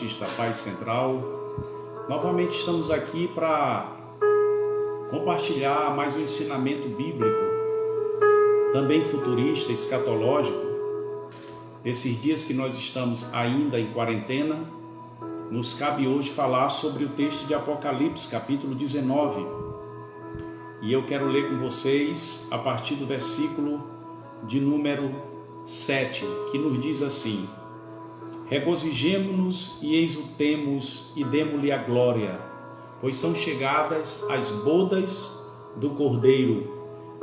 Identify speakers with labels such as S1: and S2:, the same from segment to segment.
S1: Batista Paz Central. Novamente estamos aqui para compartilhar mais um ensinamento bíblico, também futurista, escatológico. Nesses dias que nós estamos ainda em quarentena, nos cabe hoje falar sobre o texto de Apocalipse, capítulo 19. E eu quero ler com vocês a partir do versículo de número 7, que nos diz assim: regozijemo-nos e exultemos e demo-lhe a glória, pois são chegadas as bodas do Cordeiro,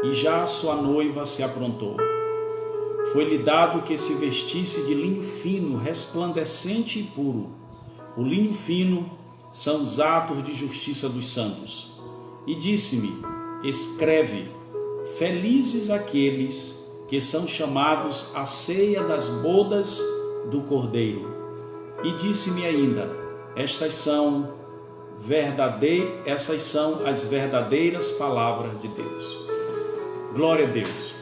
S1: e já sua noiva se aprontou. Foi-lhe dado que se vestisse de linho fino, resplandecente e puro. O linho fino são os atos de justiça dos santos. E disse-me: escreve, felizes aqueles que são chamados à ceia das bodas do Cordeiro. E disse-me ainda: essas são as verdadeiras palavras de Deus. Glória a Deus.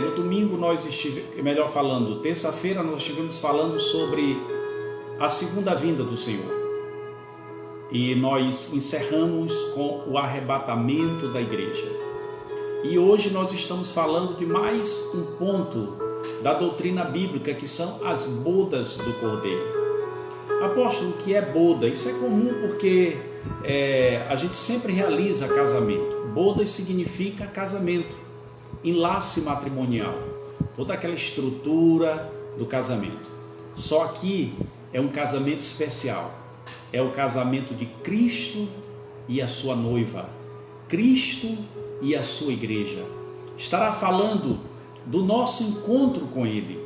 S1: No domingo terça-feira nós estivemos falando sobre a segunda vinda do Senhor. E nós encerramos com o arrebatamento da igreja. E hoje nós estamos falando de mais um ponto da doutrina bíblica, que são as bodas do Cordeiro. Apóstolo, o que é boda? Isso é comum porque a gente sempre realiza casamento. Bodas significa casamento, enlace matrimonial, toda aquela estrutura do casamento. Só que é um casamento especial, é o casamento de Cristo e a sua noiva, Cristo e a sua igreja. Estará falando do nosso encontro com Ele,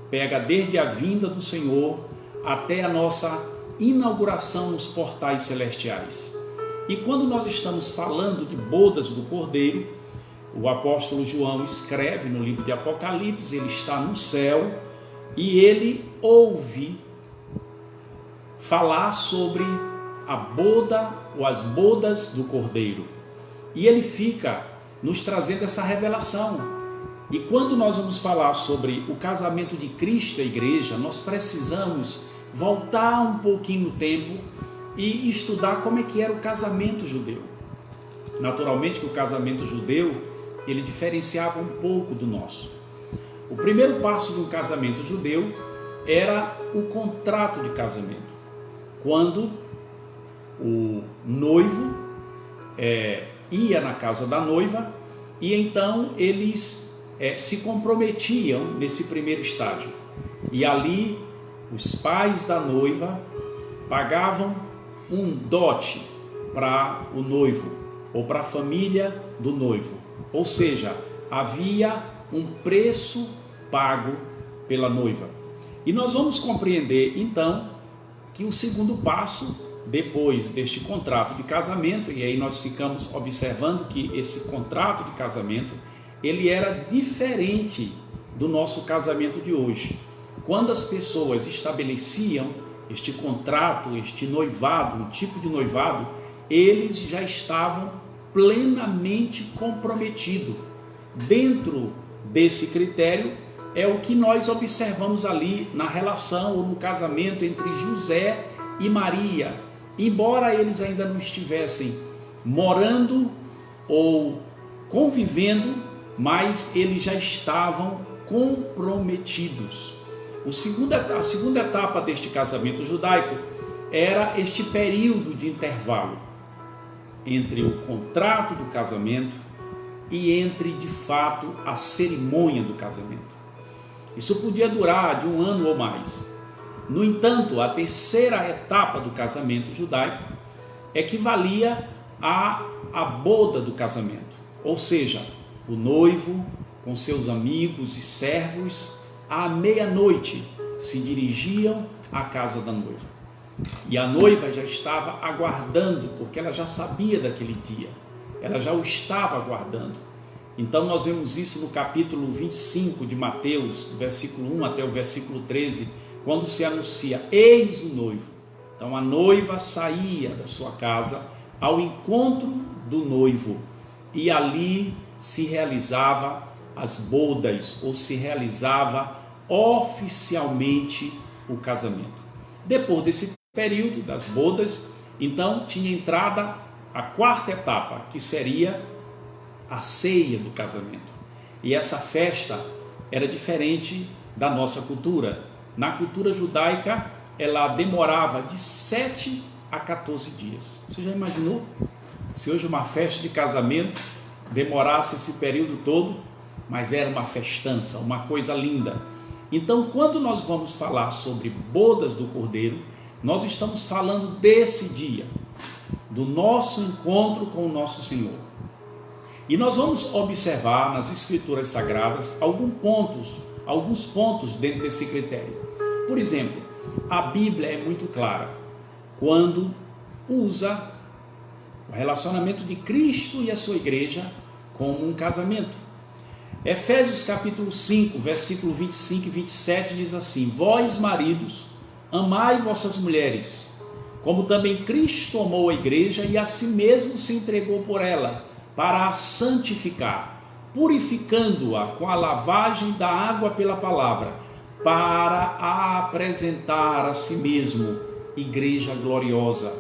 S1: pega desde a vinda do Senhor até a nossa inauguração nos portais celestiais. E quando nós estamos falando de bodas do Cordeiro, o apóstolo João escreve no livro de Apocalipse, ele está no céu e ele ouve falar sobre a boda ou as bodas do Cordeiro. E ele fica nos trazendo essa revelação. E quando nós vamos falar sobre o casamento de Cristo e a igreja, nós precisamos voltar um pouquinho no tempo e estudar como é que era o casamento judeu. Naturalmente que o casamento judeu, ele diferenciava um pouco do nosso. O primeiro passo de um casamento judeu era o contrato de casamento. Quando o noivo ia na casa da noiva e então eles se comprometiam nesse primeiro estágio. E ali os pais da noiva pagavam um dote para o noivo ou para a família do noivo. Ou seja, havia um preço pago pela noiva. E nós vamos compreender então que o segundo passo, depois deste contrato de casamento, e aí nós ficamos observando que esse contrato de casamento, ele era diferente do nosso casamento de hoje. Quando as pessoas estabeleciam este contrato, este noivado, um tipo de noivado, eles já estavam plenamente comprometidos. Dentro desse critério é o que nós observamos ali na relação ou no casamento entre José e Maria. Embora eles ainda não estivessem morando ou convivendo, mas eles já estavam comprometidos. A segunda etapa deste casamento judaico era este período de intervalo entre o contrato do casamento e entre, de fato, a cerimônia do casamento. Isso podia durar de 1 ano ou mais. No entanto, a terceira etapa do casamento judaico equivalia à boda do casamento, ou seja, o noivo com seus amigos e servos à meia-noite se dirigiam à casa da noiva. E a noiva já estava aguardando, porque ela já sabia daquele dia, ela já o estava aguardando. Então nós vemos isso no capítulo 25 de Mateus, do versículo 1 até o versículo 13, quando se anuncia: eis o noivo. Então a noiva saía da sua casa ao encontro do noivo, e ali se realizava as bodas, ou se realizava oficialmente o casamento. Depois desse período das bodas, então tinha entrada a quarta etapa, que seria a ceia do casamento. E essa festa era diferente da nossa cultura. Na cultura judaica, ela demorava de 7 a 14 dias. Você já imaginou? Se hoje uma festa de casamento demorasse esse período todo, mas era uma festança, uma coisa linda. Então, quando nós vamos falar sobre bodas do Cordeiro, nós estamos falando desse dia, do nosso encontro com o nosso Senhor. E nós vamos observar nas Escrituras Sagradas alguns pontos dentro desse critério. Por exemplo, a Bíblia é muito clara quando usa o relacionamento de Cristo e a sua igreja como um casamento. Efésios capítulo 5, versículo 25 e 27 diz assim: Vós, maridos, amai vossas mulheres, como também Cristo amou a igreja e a si mesmo se entregou por ela, para a santificar, purificando-a com a lavagem da água pela palavra, para a apresentar a si mesmo, igreja gloriosa,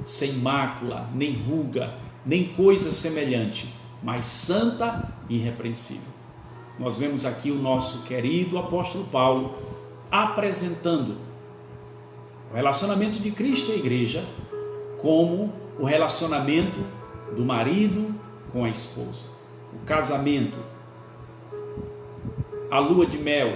S1: sem mácula, nem ruga, nem coisa semelhante, mas santa e irrepreensível. Nós vemos aqui o nosso querido apóstolo Paulo apresentando o relacionamento de Cristo e a igreja como o relacionamento do marido com a esposa, o casamento, a lua de mel,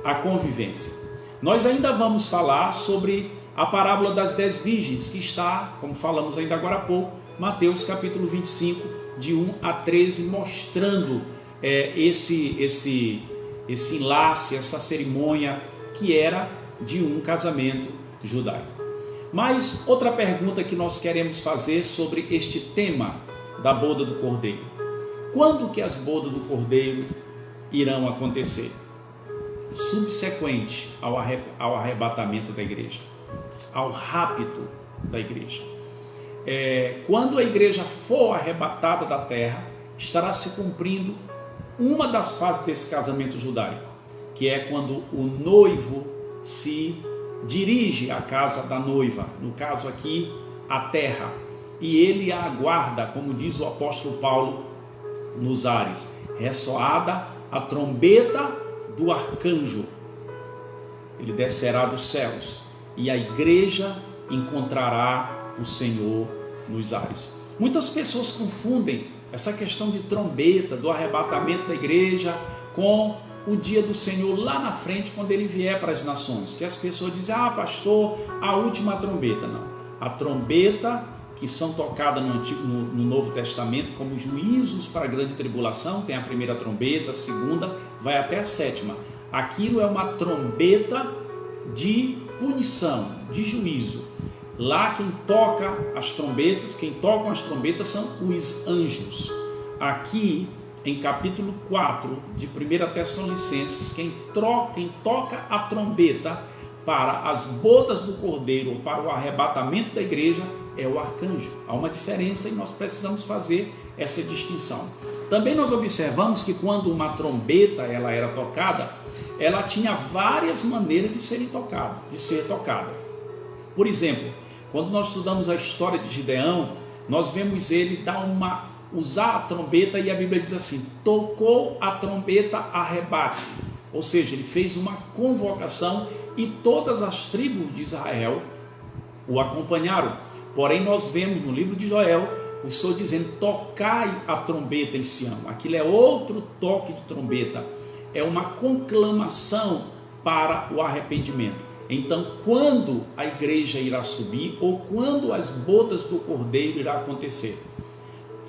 S1: a convivência. Nós ainda vamos falar sobre a parábola das 10 virgens, que está, como falamos ainda agora há pouco, Mateus capítulo 25, de 1 a 13, mostrando esse enlace, essa cerimônia que era de um casamento judaico. Mas outra pergunta que nós queremos fazer sobre este tema da boda do Cordeiro: quando que as bodas do Cordeiro irão acontecer? Subsequente ao arrebatamento da igreja, ao rapto da igreja. Quando a igreja for arrebatada da terra, estará se cumprindo uma das fases desse casamento judaico, que é quando o noivo se dirige à casa da noiva, no caso aqui, a terra, e ele a aguarda, como diz o apóstolo Paulo nos ares: ressoada a trombeta do arcanjo, ele descerá dos céus e a igreja encontrará o Senhor nos ares. Muitas pessoas confundem essa questão de trombeta, do arrebatamento da igreja, com o dia do Senhor lá na frente, quando ele vier para as nações, que as pessoas dizem: pastor, a última trombeta. Não, a trombeta que são tocadas no Novo Testamento como juízos para a grande tribulação, tem a primeira trombeta, a segunda, vai até a sétima. Aquilo é uma trombeta de punição, de juízo. Lá quem tocam as trombetas são os anjos. Aqui em capítulo 4 de 1 Tessalonicenses, quem toca a trombeta para as bodas do Cordeiro ou para o arrebatamento da igreja é o arcanjo. Há uma diferença e nós precisamos fazer essa distinção. Também nós observamos que quando uma trombeta ela era tocada, ela tinha várias maneiras de ser tocada. Por exemplo, quando nós estudamos a história de Gideão, nós vemos ele usar a trombeta, e a Bíblia diz assim: tocou a trombeta, arrebate. Ou seja, ele fez uma convocação e todas as tribos de Israel o acompanharam. Porém, nós vemos no livro de Joel o Senhor dizendo: tocai a trombeta em Sião. Aquilo é outro toque de trombeta, é uma conclamação para o arrependimento. Então, quando a igreja irá subir, ou quando as bodas do Cordeiro irá acontecer?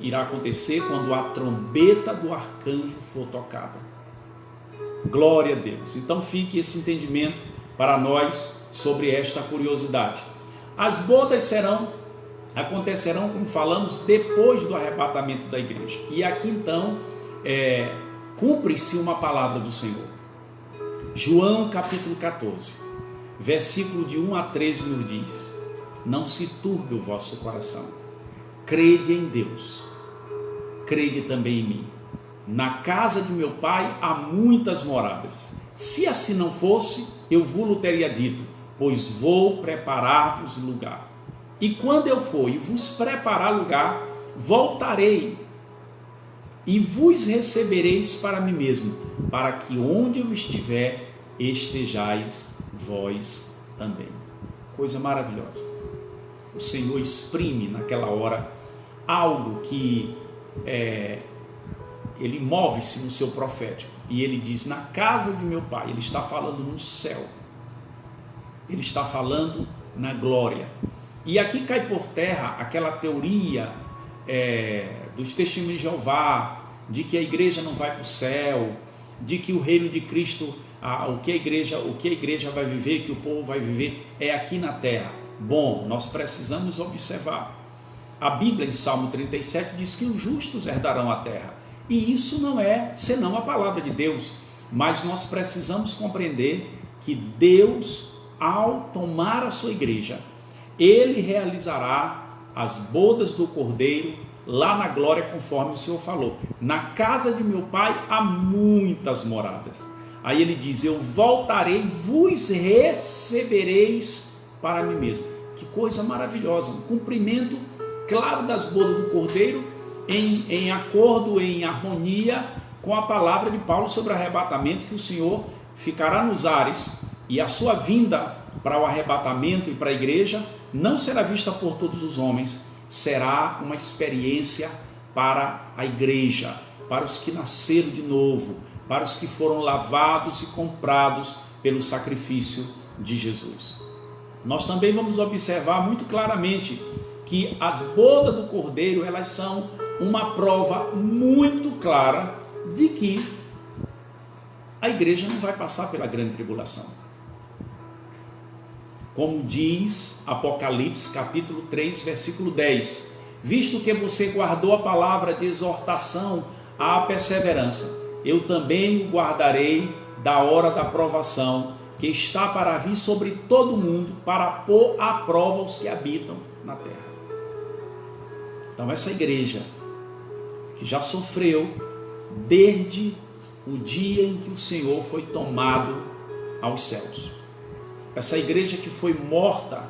S1: Irá acontecer quando a trombeta do arcanjo for tocada. Glória a Deus. Então fique esse entendimento para nós sobre esta curiosidade. As bodas acontecerão, como falamos, depois do arrebatamento da igreja. E aqui então cumpre-se uma palavra do Senhor. João capítulo 14, versículo de 1 a 13 nos diz: não se turbe o vosso coração, crede em Deus, crede também em mim. Na casa de meu pai há muitas moradas. Se assim não fosse, eu vos teria dito, pois vou preparar-vos lugar. E quando eu for e vos preparar lugar, voltarei e vos recebereis para mim mesmo, para que onde eu estiver, estejais vós também. Coisa maravilhosa. O Senhor exprime naquela hora algo que ele move-se no seu profético. E ele diz, na casa de meu Pai. Ele está falando no céu. Ele está falando na glória. E aqui cai por terra aquela teoria dos testemunhos de Jeová, de que a igreja não vai para o céu, de que o reino de Cristo, o que a igreja vai viver, que o povo vai viver, é aqui na terra. Bom, nós precisamos observar. A Bíblia, em Salmo 37, diz que os justos herdarão a terra. E isso não é senão a palavra de Deus. Mas nós precisamos compreender que Deus, ao tomar a sua igreja, Ele realizará as bodas do Cordeiro lá na glória, conforme o Senhor falou. Na casa de meu Pai há muitas moradas. Aí ele diz, eu voltarei, vos recebereis para mim mesmo. Que coisa maravilhosa, um cumprimento claro das bodas do Cordeiro, em acordo, em harmonia com a palavra de Paulo sobre o arrebatamento, que o Senhor ficará nos ares, e a sua vinda para o arrebatamento e para a igreja não será vista por todos os homens, será uma experiência para a igreja, para os que nasceram de novo, para os que foram lavados e comprados pelo sacrifício de Jesus. Nós também vamos observar muito claramente que as bodas do Cordeiro, elas são uma prova muito clara de que a igreja não vai passar pela grande tribulação. Como diz Apocalipse capítulo 3, versículo 10, visto que você guardou a palavra de exortação à perseverança, eu também o guardarei da hora da provação, que está para vir sobre todo mundo, para pôr à prova os que habitam na terra. Então essa igreja que já sofreu desde o dia em que o Senhor foi tomado aos céus, essa igreja que foi morta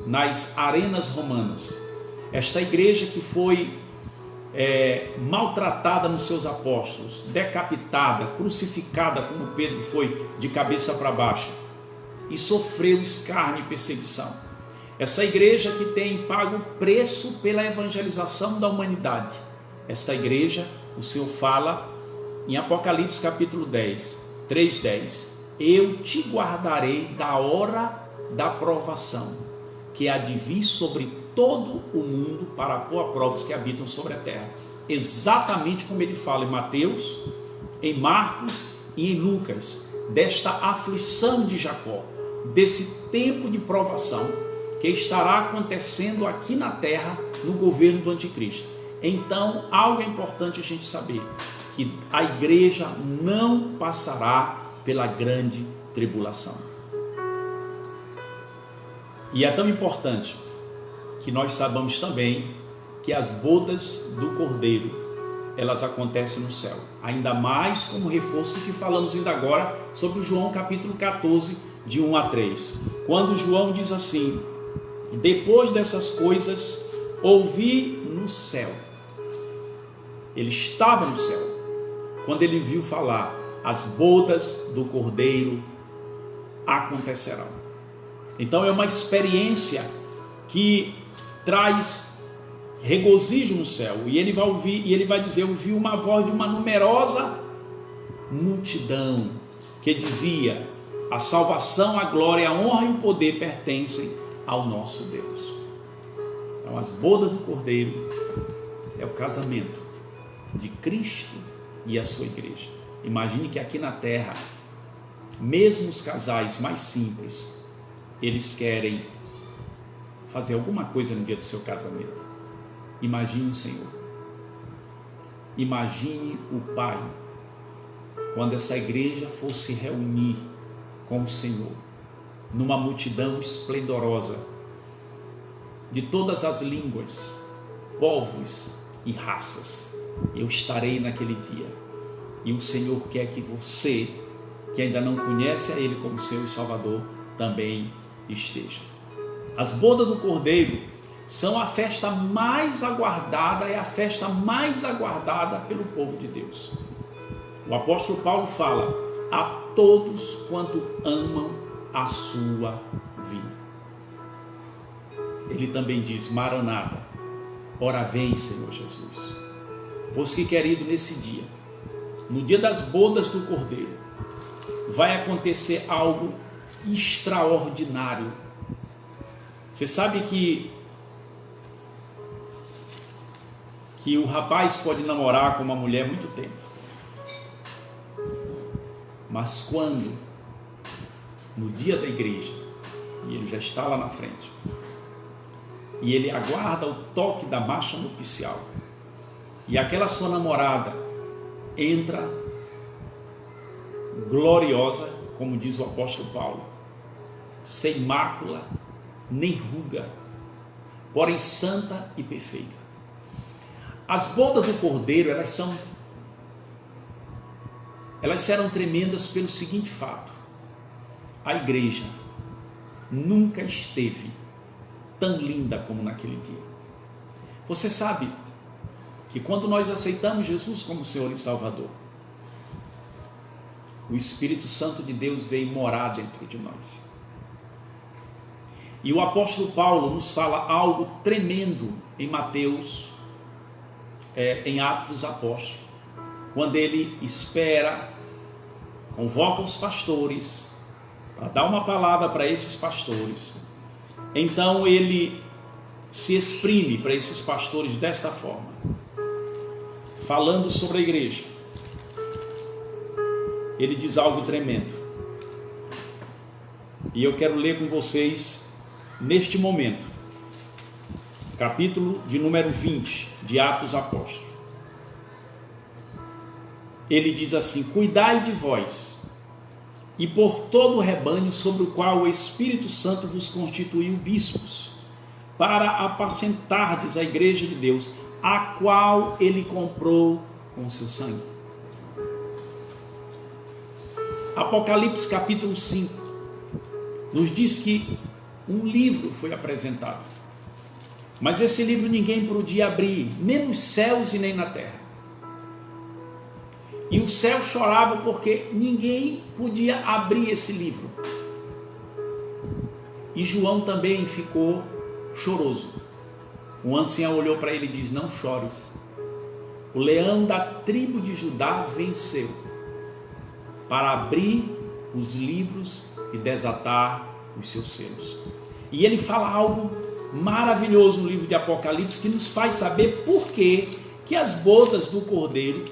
S1: nas arenas romanas, esta igreja que foi maltratada nos seus apóstolos, decapitada, crucificada, como Pedro foi, de cabeça para baixo, e sofreu escárnio e perseguição. Essa igreja que tem pago o preço pela evangelização da humanidade. Esta igreja, o Senhor fala em Apocalipse capítulo 3:10, eu te guardarei da hora da provação, que há de vir sobre todo o mundo para pôr a prova os que habitam sobre a terra. Exatamente como ele fala em Mateus, em Marcos e em Lucas, desta aflição de Jacó, desse tempo de provação que estará acontecendo aqui na terra no governo do anticristo. Então, algo é importante a gente saber, que a igreja não passará pela grande tribulação. E é tão importante que nós saibamos também que as bodas do Cordeiro, elas acontecem no céu. Ainda mais como reforço do que falamos ainda agora sobre João capítulo 14, de 1 a 3. Quando João diz assim, depois dessas coisas, ouvi no céu. Ele estava no céu, quando ele viu falar, as bodas do Cordeiro acontecerão. Então é uma experiência que traz regozijo no céu, e ele vai ouvir, e ele vai dizer, eu ouvi uma voz de uma numerosa multidão, que dizia, a salvação, a glória, a honra e o poder pertencem ao nosso Deus. Então as bodas do Cordeiro é o casamento de Cristo e a sua igreja. Imagine que aqui na terra, mesmo os casais mais simples, eles querem fazer alguma coisa no dia do seu casamento. Imagine o Senhor. Imagine o Pai, quando essa igreja for se reunir com o Senhor, numa multidão esplendorosa, de todas as línguas, povos e raças. Eu estarei naquele dia. E o Senhor quer que você, que ainda não conhece a Ele como Senhor e Salvador, também esteja. As bodas do Cordeiro são a festa mais aguardada, é a festa mais aguardada pelo povo de Deus. O apóstolo Paulo fala: a todos quanto amam a sua vinda. Ele também diz: Maranata, ora vem, Senhor Jesus. Pois que, querido, nesse dia, no dia das bodas do Cordeiro, vai acontecer algo extraordinário. Você sabe que o rapaz pode namorar com uma mulher muito tempo, mas quando, no dia da igreja, e ele já está lá na frente, e ele aguarda o toque da marcha nupcial, e aquela sua namorada entra gloriosa, como diz o apóstolo Paulo, sem mácula nem ruga, porém santa e perfeita. As bodas do Cordeiro, elas serão tremendas pelo seguinte fato: a igreja nunca esteve tão linda como naquele dia. Você sabe que quando nós aceitamos Jesus como Senhor e Salvador, o Espírito Santo de Deus veio morar dentro de nós. E o apóstolo Paulo nos fala algo tremendo em Mateus, em Atos dos Apóstolos, quando ele espera, convoca os pastores para dar uma palavra para esses pastores. Então ele se exprime para esses pastores desta forma, falando sobre a igreja. Ele diz algo tremendo, e eu quero ler com vocês neste momento, capítulo de número 20 de Atos Apóstolos. Ele diz assim: cuidai de vós e por todo o rebanho sobre o qual o Espírito Santo vos constituiu bispos, para apacentardes a igreja de Deus, a qual ele comprou com o seu sangue. Apocalipse capítulo 5 nos diz que um livro foi apresentado, mas esse livro ninguém podia abrir, nem nos céus e nem na terra. E o céu chorava porque ninguém podia abrir esse livro. E João também ficou choroso. O ancião olhou para ele e disse: não chores, o leão da tribo de Judá venceu para abrir os livros e desatar os seus selos. E ele fala algo maravilhoso no livro de Apocalipse, que nos faz saber por que as bodas do Cordeiro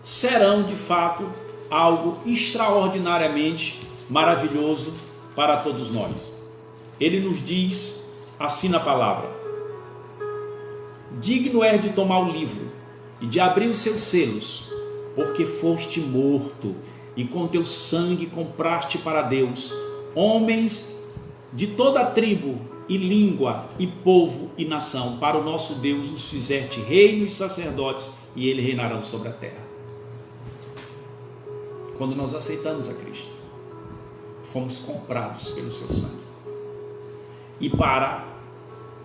S1: serão de fato algo extraordinariamente maravilhoso para todos nós. Ele nos diz assim na palavra: digno é de tomar o livro e de abrir os seus selos, porque foste morto e com teu sangue compraste para Deus homens de toda a tribo e língua e povo e nação. Para o nosso Deus os fizeste reinos e sacerdotes, e eles reinarão sobre a terra. Quando nós aceitamos a Cristo, fomos comprados pelo seu sangue. E para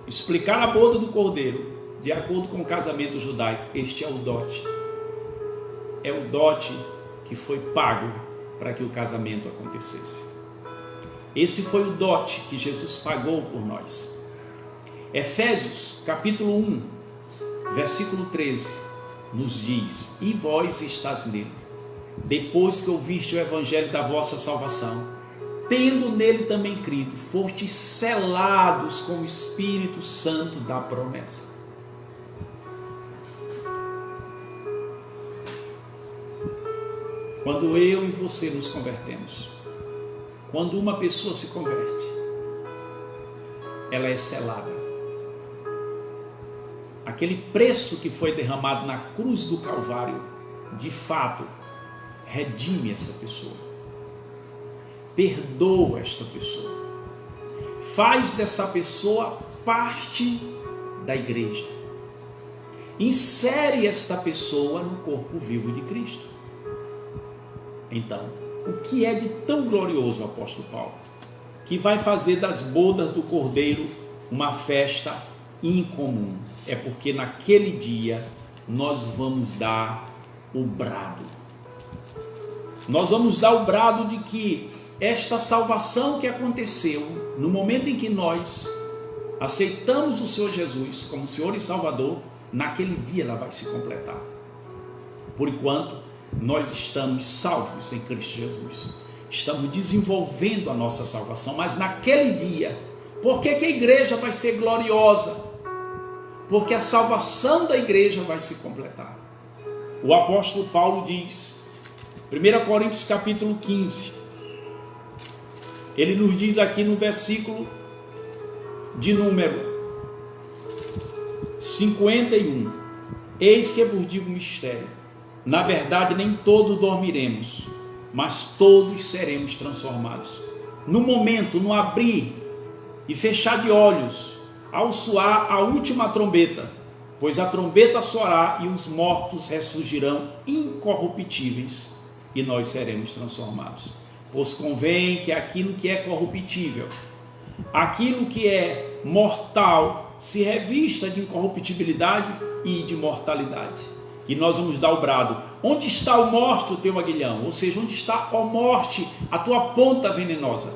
S1: explicar a boda do Cordeiro, de acordo com o casamento judaico, este é o dote. É o dote que foi pago para que o casamento acontecesse. Esse foi o dote que Jesus pagou por nós. Efésios capítulo 1, versículo 13, nos diz: e vós estás nele, depois que ouviste o evangelho da vossa salvação, tendo nele também crido, fostes selados com o Espírito Santo da promessa. Quando eu e você nos convertemos, quando uma pessoa se converte, ela é selada. Aquele preço que foi derramado na cruz do Calvário, de fato, redime essa pessoa, perdoa esta pessoa, faz dessa pessoa parte da igreja, insere esta pessoa no corpo vivo de Cristo. Então, o que é de tão glorioso, o apóstolo Paulo, que vai fazer das bodas do Cordeiro uma festa incomum? É porque naquele dia nós vamos dar o brado. Nós vamos dar o brado de que esta salvação que aconteceu no momento em que nós aceitamos o Senhor Jesus como Senhor e Salvador, naquele dia ela vai se completar. Por enquanto, nós estamos salvos em Cristo Jesus. Estamos desenvolvendo a nossa salvação, mas naquele dia, por que a igreja vai ser gloriosa? Porque a salvação da igreja vai se completar. O apóstolo Paulo diz, 1 Coríntios capítulo 15, ele nos diz aqui no versículo de número 51, eis que vos digo um mistério, na verdade nem todos dormiremos, mas todos seremos transformados. No momento, no abrir e fechar de olhos, ao soar a última trombeta, pois a trombeta soará e os mortos ressurgirão incorruptíveis e nós seremos transformados. Pois convém que aquilo que é corruptível, aquilo que é mortal, se revista de incorruptibilidade e de mortalidade. E nós vamos dar o brado. Onde está o morte, o teu aguilhão? Ou seja, onde está, ó morte, a tua ponta venenosa?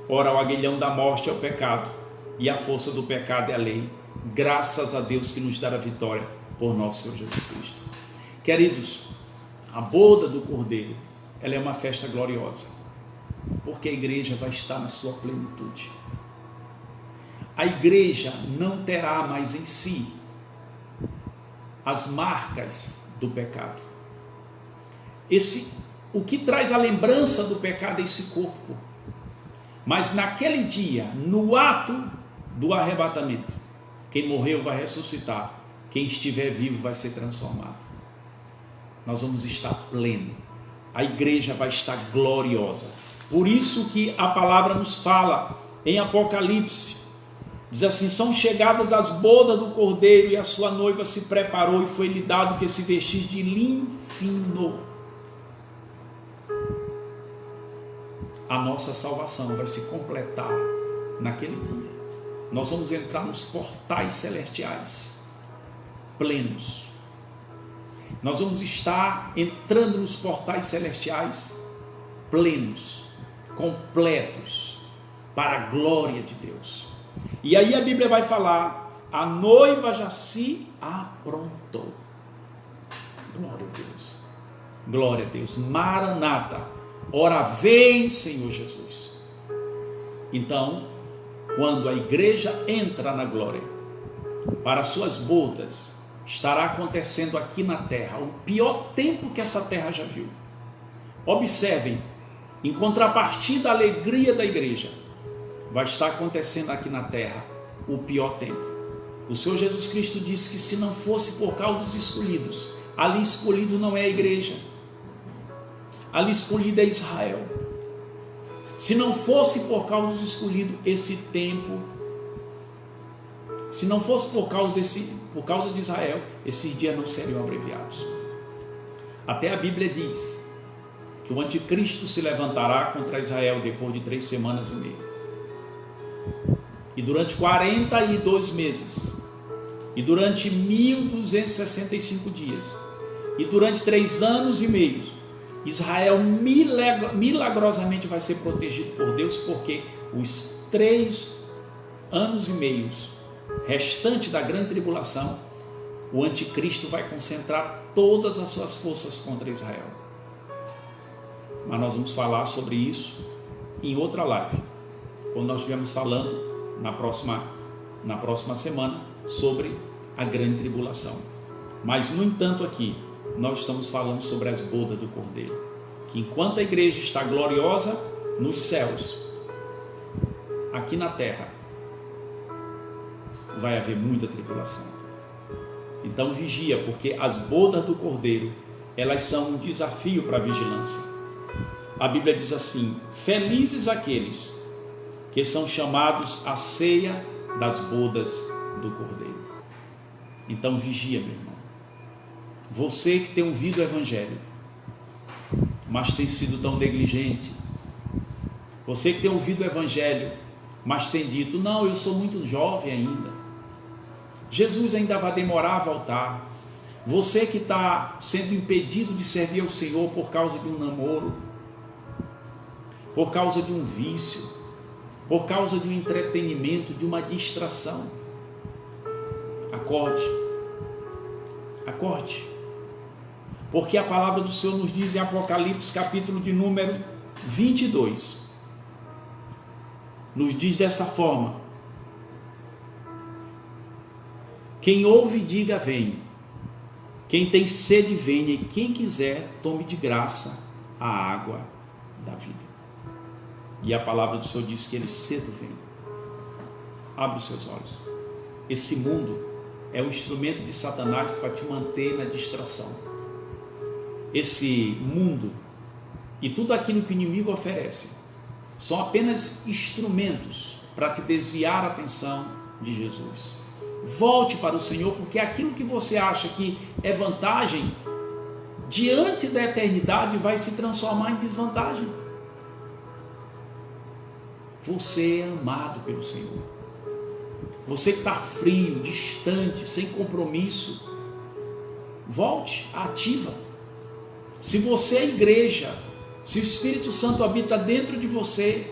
S1: Ora, o aguilhão da morte é o pecado, e a força do pecado é a lei. Graças a Deus que nos dá a vitória por nosso Senhor Jesus Cristo. Queridos, a boda do Cordeiro, ela é uma festa gloriosa, porque a igreja vai estar na sua plenitude. A igreja não terá mais em si as marcas do pecado. O que traz a lembrança do pecado é esse corpo. Mas naquele dia, no ato do arrebatamento, quem morreu vai ressuscitar, quem estiver vivo vai ser transformado. Nós vamos estar pleno, a igreja vai estar gloriosa. Por isso que a palavra nos fala em Apocalipse, diz assim, são chegadas as bodas do Cordeiro e a sua noiva se preparou e foi-lhe dado que se vestir de linho fino. A nossa salvação vai se completar naquele dia. Nós vamos entrar nos portais celestiais plenos. Nós vamos estar entrando nos portais celestiais plenos, completos, para a glória de Deus. E aí a Bíblia vai falar, a noiva já se aprontou. Glória a Deus. Glória a Deus. Maranata. Ora vem, Senhor Jesus. Então, quando a igreja entra na glória, para suas bodas, estará acontecendo aqui na terra o pior tempo que essa terra já viu. Observem, em contrapartida da alegria da igreja, vai estar acontecendo aqui na terra o pior tempo. O Senhor Jesus Cristo disse que se não fosse por causa dos escolhidos, ali escolhido não é a igreja, ali escolhido é Israel. Se não fosse por causa dos escolhidos, esse tempo, se não fosse por causa de Israel, esses dias não seriam abreviados. Até a Bíblia diz que o anticristo se levantará contra Israel depois de 3 semanas e meia. E durante 42 meses, e durante 1265 dias, e durante 3 anos e meio, Israel milagrosamente vai ser protegido por Deus, porque os 3 anos e meio restante da grande tribulação, o anticristo vai concentrar todas as suas forças contra Israel. Mas nós vamos falar sobre isso em outra live, quando nós estivermos falando na próxima semana sobre a grande tribulação. Mas no entanto aqui nós estamos falando sobre as bodas do Cordeiro, que enquanto a igreja está gloriosa nos céus, aqui na terra vai haver muita tribulação. Então vigia, porque as bodas do Cordeiro, elas são um desafio para a vigilância. A Bíblia diz assim, felizes aqueles que são chamados à ceia das bodas do Cordeiro. Então vigia, meu irmão. Você que tem ouvido o Evangelho, mas tem sido tão negligente. Você que tem ouvido o Evangelho, mas tem dito, não, eu sou muito jovem ainda. Jesus ainda vai demorar a voltar. Você que está sendo impedido de servir ao Senhor por causa de um namoro, por causa de um vício, por causa de um entretenimento, de uma distração. Acorde. Acorde. Porque a palavra do Senhor nos diz em Apocalipse, capítulo de número 22, nos diz dessa forma: quem ouve, diga, vem. Quem tem sede, venha, e quem quiser, tome de graça a água da vida. E a palavra do Senhor diz que ele cedo vem. Abre os seus olhos. Esse mundo é um instrumento de Satanás para te manter na distração. Esse mundo e tudo aquilo que o inimigo oferece são apenas instrumentos para te desviar a atenção de Jesus. Volte para o Senhor, porque aquilo que você acha que é vantagem, diante da eternidade vai se transformar em desvantagem. Você é amado pelo Senhor. Você que está frio, distante, sem compromisso, volte, ativa. Se você é igreja, se o Espírito Santo habita dentro de você,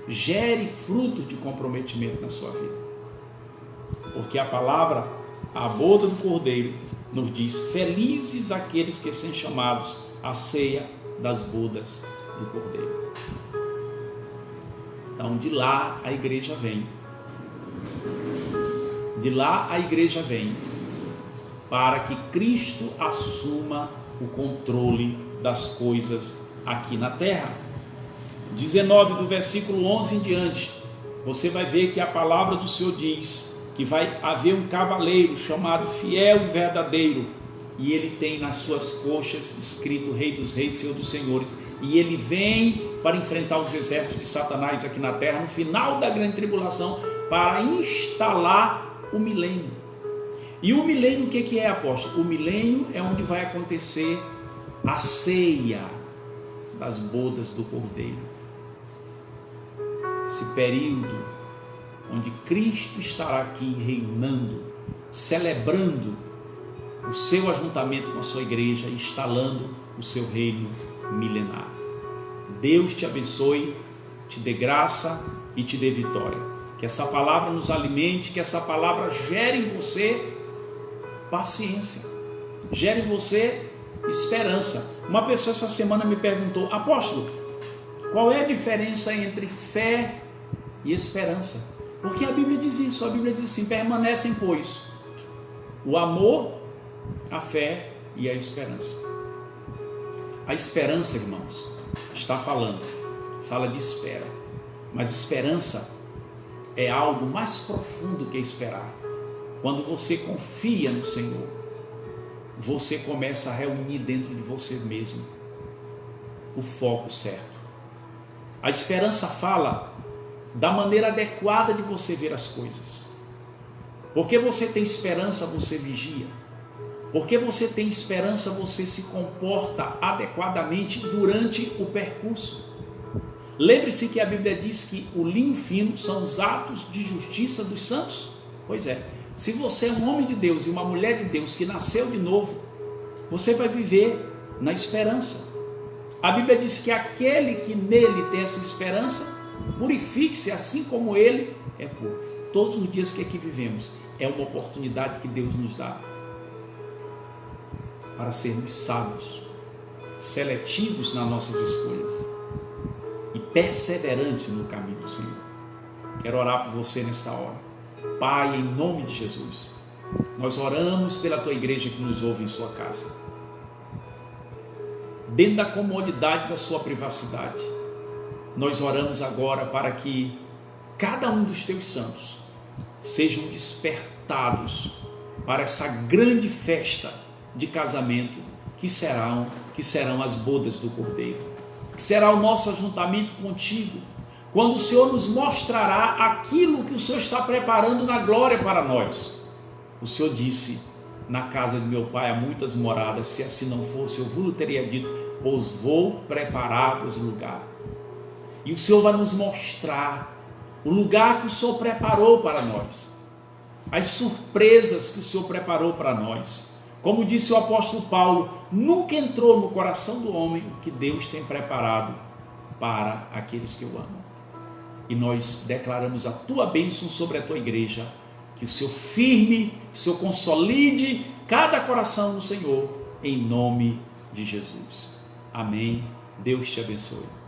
S1: gere frutos de comprometimento na sua vida. Porque a palavra, a boda do Cordeiro, nos diz, felizes aqueles que são chamados à ceia das bodas do Cordeiro. Então, de lá a igreja vem. De lá a igreja vem para que Cristo assuma o controle das coisas aqui na terra. 19 do versículo 11 em diante, você vai ver que a palavra do Senhor diz que vai haver um cavaleiro chamado Fiel e Verdadeiro, e ele tem nas suas coxas escrito Rei dos Reis, Senhor dos Senhores, e ele vem para enfrentar os exércitos de Satanás aqui na terra, no final da grande tribulação, para instalar o milênio. E o milênio, o que é, apóstolo? O milênio é onde vai acontecer a ceia das bodas do Cordeiro. Esse período onde Cristo estará aqui reinando, celebrando o seu ajuntamento com a sua igreja, instalando o seu reino milenar. Deus te abençoe, te dê graça e te dê vitória. Que essa palavra nos alimente, que essa palavra gere em você paciência, gere em você esperança. Uma pessoa essa semana me perguntou, apóstolo, qual é a diferença entre fé e esperança? Porque a Bíblia diz isso, a Bíblia diz assim, permanecem, pois, o amor, a fé e a esperança. A esperança, irmãos, fala de espera, mas esperança é algo mais profundo que esperar. Quando você confia no Senhor, você começa a reunir dentro de você mesmo o foco certo. A esperança fala da maneira adequada de você ver as coisas. Porque você tem esperança, você vigia. Porque você tem esperança, você se comporta adequadamente durante o percurso. Lembre-se que a Bíblia diz que o linho fino são os atos de justiça dos santos. Pois é, se você é um homem de Deus e uma mulher de Deus que nasceu de novo, você vai viver na esperança. A Bíblia diz que aquele que nele tem essa esperança, purifique-se assim como ele é puro. Todos os dias que aqui vivemos é uma oportunidade que Deus nos dá para sermos sábios, seletivos nas nossas escolhas e perseverantes no caminho do Senhor. Quero orar por você nesta hora. Pai, em nome de Jesus, nós oramos pela tua igreja que nos ouve em sua casa, dentro da comodidade da sua privacidade. Nós oramos agora para que cada um dos teus santos sejam despertados para essa grande festa de casamento que serão as bodas do Cordeiro, que será o nosso ajuntamento contigo, quando o Senhor nos mostrará aquilo que o Senhor está preparando na glória para nós. O Senhor disse, na casa de meu pai há muitas moradas, se assim não fosse eu vos teria dito, pois vou preparar-vos lugar. E o Senhor vai nos mostrar o lugar que o Senhor preparou para nós, as surpresas que o Senhor preparou para nós. Como disse o apóstolo Paulo, nunca entrou no coração do homem o que Deus tem preparado para aqueles que o amam. E nós declaramos a tua bênção sobre a tua igreja, que o Senhor firme, que o Senhor consolide cada coração no Senhor, em nome de Jesus. Amém. Deus te abençoe.